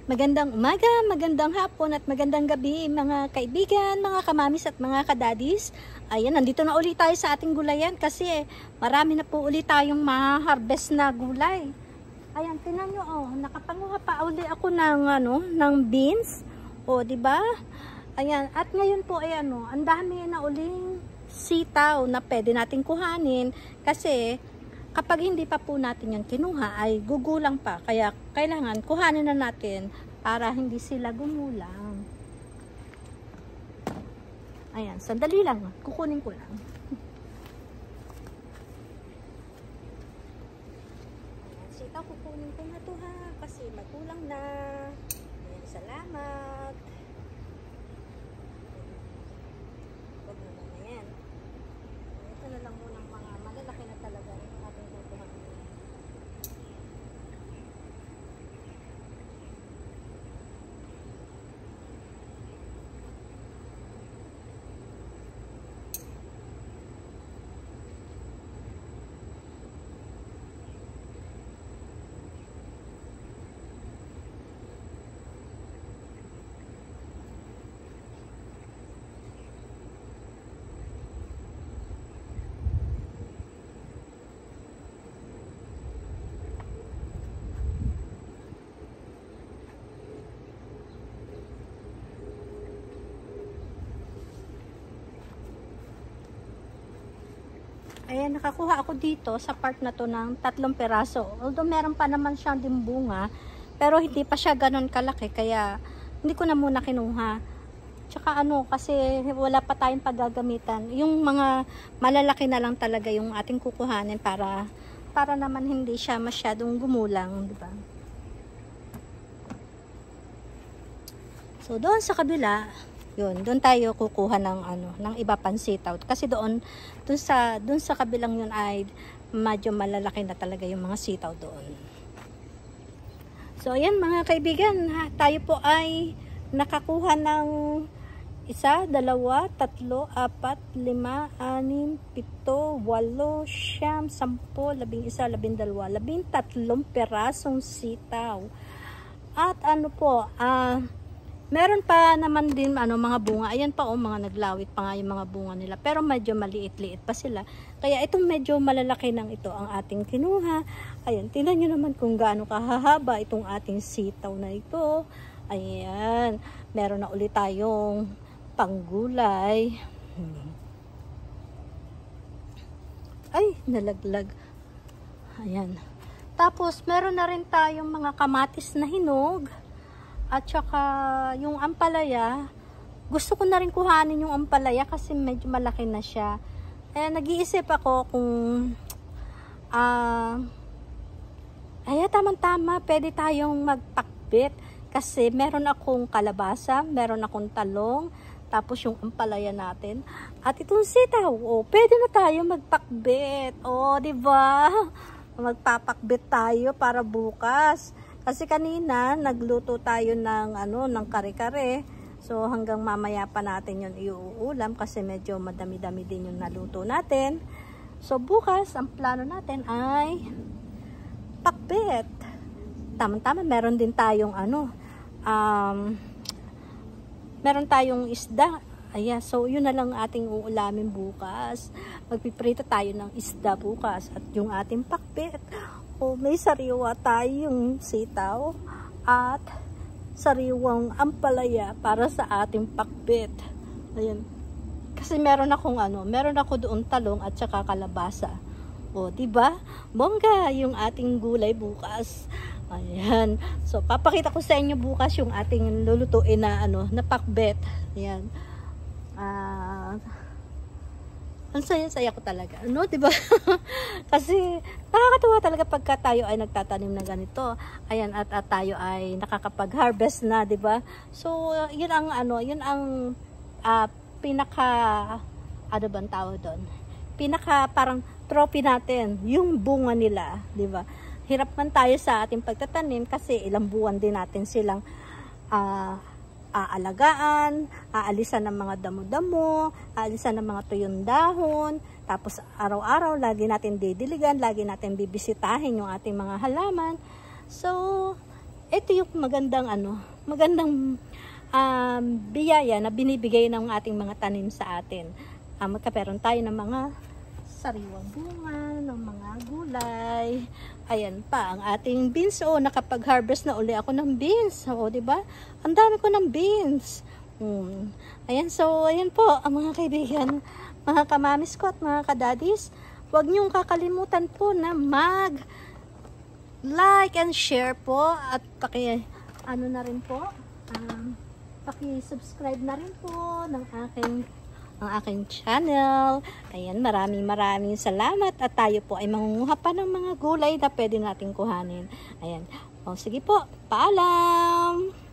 Magandang umaga, magandang hapon at magandang gabi mga kaibigan, mga kamamis at mga kadadis. Ayan, nandito na ulit tayo sa ating gulayan kasi marami na po ulit tayong ma-harvest na gulay. Ayan, tingnan nyo, nakapanguha pa ulit ako ng beans. Di ba? Ayan, at ngayon po ay ang dami na uling sitaw na pwede nating kuhanin kasi kapag hindi pa po natin yan kinuha ay gugulang pa. Kaya kailangan kuhanin na natin para hindi sila gumulang. Ayan, sandali lang. Kukunin ko lang. Ayan, sitaw kukunin ko na to ha. Kasi magulang na. Ayan, salamat. Huwag naman na yan. Ito na lang muna mga malalaki na talaga yung ating kukuha. Ayan, nakakuha ako dito sa part na to ng 3 peraso. Although meron pa naman siyang dimbunga, pero hindi pa siya ganon kalaki, kaya hindi ko na muna kinuha. Tsaka kasi wala pa tayong paggagamitan. Yung mga malalaki na lang talaga yung ating kukuhanin para naman hindi siya masyadong gumulang, di ba? So, doon sa kabila, doon tayo kukuha ng iba pang sitaw. Kasi doon sa kabilang yun ay medyo malalaki na talaga yung mga sitaw doon. So, ayan mga kaibigan, tayo po ay nakakuha ng 1, 2, 3, 4, 5, 6, 7, 8, 9, 10, 11, 12, 13 perasong sitaw. At meron pa naman din mga bunga. Ayan pa mga naglawit pa nga yung mga bunga nila. Pero medyo maliit-liit pa sila. Kaya itong medyo malalaki ng ito ang ating kinuha. Ayan, tingnan nyo naman kung gaano kahahaba itong ating sitaw na ito. Ayan, meron na ulit tayong panggulay. Ay, nalaglag. Ayan. Tapos, meron na rin tayong mga kamatis na hinog. At saka yung ampalaya, gusto ko na rin kuhanin yung ampalaya kasi medyo malaki na siya. Nag-iisip ako kung tamang-tama, pwede tayong magpakbit kasi meron akong kalabasa, meron akong talong, tapos yung ampalaya natin. At itong sitaw, pwede na tayo magpakbit. Di ba? Magpapakbit tayo para bukas. Kasi kanina, nagluto tayo ng kare-kare. So, hanggang mamaya pa natin yun iuulam kasi medyo madami-dami din yung naluto natin. So, bukas, ang plano natin ay pakbet. Tama-tama, meron din tayong meron tayong isda. Ayan, so yun na lang ating uulamin bukas. Magpiprito tayo ng isda bukas at yung ating pakbet. May sariwa tayong sitaw at sariwang ampalaya para sa ating pakbet. Ayan. Kasi meron ako doon talong at saka kalabasa. Diba? Bongga yung ating gulay bukas. Ayan. So, papakita ko sa inyo bukas yung ating lulutuin na na pakbet. Ayan. Ang saya-saya ko talaga. Diba? Kasi nakakatuwa talaga pagka tayo ay nagtatanim na ganito. Ayan, at tayo ay nakakapag-harvest na, diba? So, yun ang pinaka bang tawag doon? Pinaka parang trophy natin, yung bunga nila, diba? Hirap man tayo sa ating pagtatanim kasi ilang buwan din natin silang aalagaan, aalisan ng mga damo-damo, aalisan ng mga tuyong dahon, tapos araw-araw lagi natin didiligan, lagi natin bibisitahin yung ating mga halaman. So, ito yung magandang magandang biyaya na binibigay ng ating mga tanim sa atin. Magkaperon tayo ng mga sariwang bunga, ng mga gulay. Ayan pa, ang ating beans. Nakapag-harvest na uli ako ng beans. Diba? Ang dami ko ng beans. Ayan, so, ayan po, ang mga kaibigan, mga kamamis ko at mga kadadis. Huwag niyong kakalimutan po na like and share po at na rin po, paki-subscribe na rin po ng aking channel. Ayan, maraming salamat at tayo po ay mangunguha pa ng mga gulay na pwede nating kuhanin. Ayan, sige po, paalam!